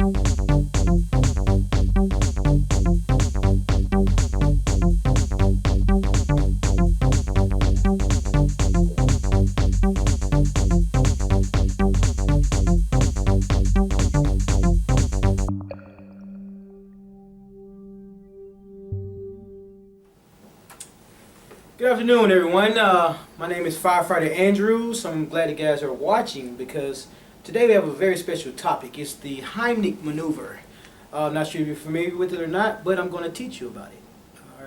Good afternoon, everyone. My name is Firefighter Andrews. I'm glad you guys are watching because today we have a very special topic. It's the Heimlich Maneuver. I'm not sure if you're familiar with it or not, but I'm going to teach you about it.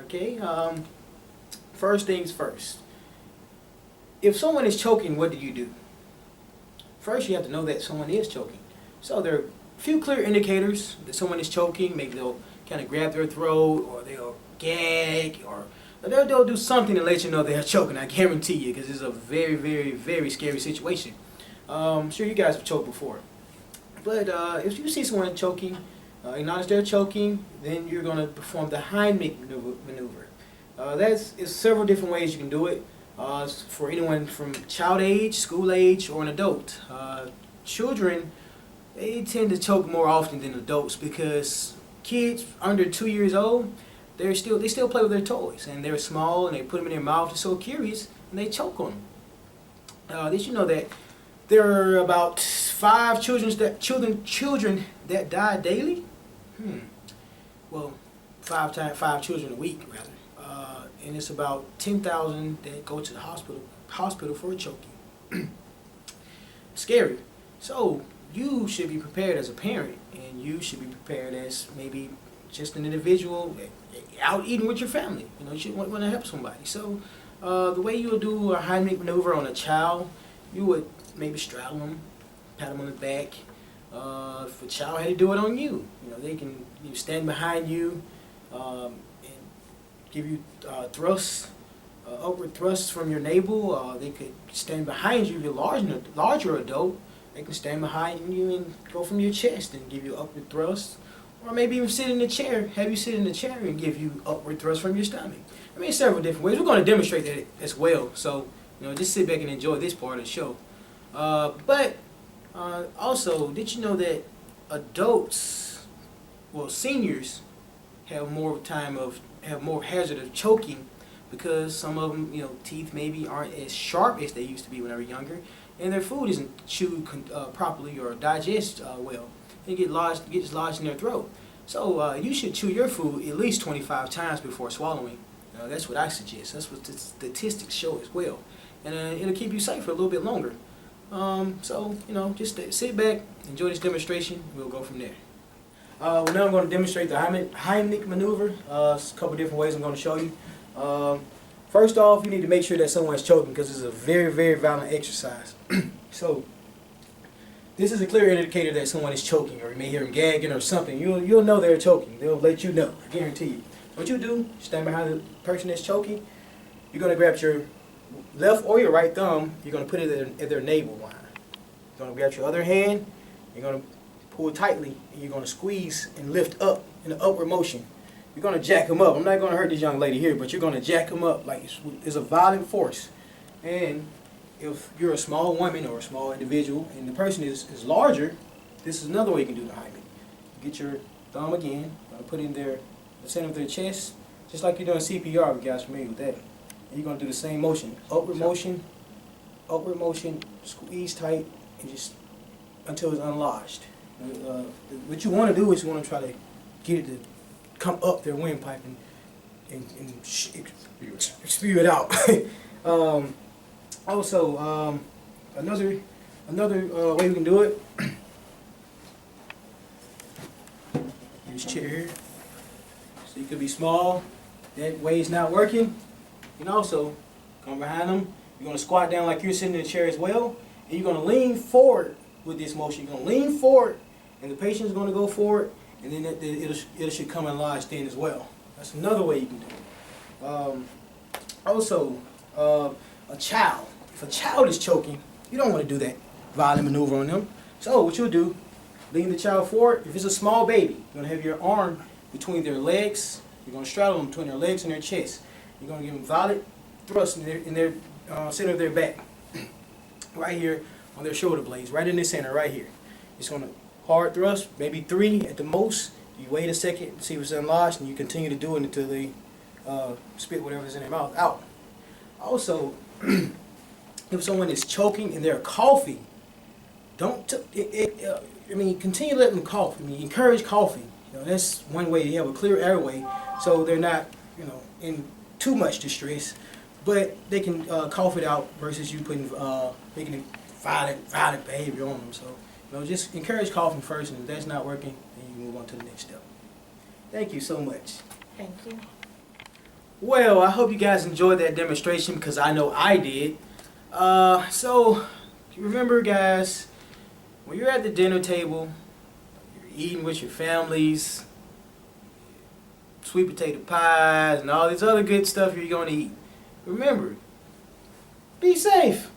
Okay. First things first. If someone is choking, what do? First, you have to know that someone is choking. So there are a few clear indicators that someone is choking. Maybe they'll kind of grab their throat, or they'll gag, or they'll do something to let you know they're choking. I guarantee you, because it's a very, very, very scary situation. I'm sure you guys have choked before. But if you see someone choking, acknowledge they're choking, then you're going to perform the Heimlich Maneuver. There's several different ways you can do it. For anyone from child age, school age, or an adult. Children, they tend to choke more often than adults because kids under 2 years old, they still play with their toys, and they're small, and they put them in their mouth. They're so curious, and they choke on them. Did you know that there are about 5 children that die daily? Well, 5 children a week rather, and it's about 10,000 that go to the hospital for choking. Scary. So you should be prepared as a parent, and you should be prepared as maybe just an individual out eating with your family. You know, you should want to help somebody. So the way you would do a Heimlich Maneuver on a child, you would maybe straddle them, pat them on the back. If a child had to do it on you, they can stand behind you and give you thrusts, upward thrusts from your navel. They could stand behind you. If you're a larger adult, they can stand behind you and go from your chest and give you upward thrusts. Or maybe even sit in the chair, have you sit in the chair and give you upward thrust from your stomach. I mean, several different ways. We're going to demonstrate that as well. So, just sit back and enjoy this part of the show. But also, did you know that adults, well, seniors, have more hazard of choking because some of them, teeth maybe aren't as sharp as they used to be when they were younger, and their food isn't chewed properly or digest well. They gets lodged in their throat. So you should chew your food at least 25 times before swallowing. That's what I suggest. That's what the statistics show as well. And it'll keep you safe for a little bit longer. So, just sit back, enjoy this demonstration. We'll go from there. Now I'm going to demonstrate the Heimlich Maneuver. A couple different ways I'm going to show you. First off, you need to make sure that someone's choking because it's a very, very violent exercise. So, this is a clear indicator that someone is choking, or you may hear them gagging or something. You'll know they're choking. They'll let you know. I guarantee you. What you do, stand behind the person that's choking. You're going to grab your left or your right thumb. You're going to put it at their navel line. You're going to grab your other hand. You're going to pull tightly, and you're going to squeeze and lift up in an upward motion. You're going to jack them up. I'm not going to hurt this young lady here, but you're going to jack them up like it's a violent force. And if you're a small woman or a small individual and the person is larger, this is another way you can do the Heimlich. Get your thumb again, put it in the center of their chest, just like you're doing CPR, if you guys are familiar with that. And you're going to do the same motion, upward motion, squeeze tight, and just until it's unlodged. What you want to do is you want to try to get it to come up their windpipe and spew it out. Also, another way we can do it. This chair here. So you could be small. That way it's not working. You can also come behind them. You're going to squat down like you're sitting in the chair as well, and you're going to lean forward with this motion. You're going to lean forward, and the patient is going to go forward, and then it should come and lodge in as well. That's another way you can do it. Also, a child. If a child is choking, you don't want to do that violent maneuver on them. So what you'll do, lean the child forward. If it's a small baby, you're going to have your arm between their legs. You're going to straddle them between their legs and their chest. You're going to give them violent thrust in their center of their back. Right here on their shoulder blades, right in the center, right here. Just going to hard thrust, maybe 3 at the most. You wait a second, see if it's unlodged, and you continue to do it until they spit whatever's in their mouth out. Also, if someone is choking and they're coughing, don't continue to let them cough. Encourage coughing. That's one way to have a clear airway, so they're not in too much distress, but they can cough it out versus you making it violent behavior on them. So just encourage coughing first, and if that's not working, then you move on to the next step. Thank you so much. Thank you. Well, I hope you guys enjoyed that demonstration because I know I did. So remember, guys, when you're at the dinner table, you're eating with your families, sweet potato pies, and all this other good stuff you're going to eat. Remember, be safe.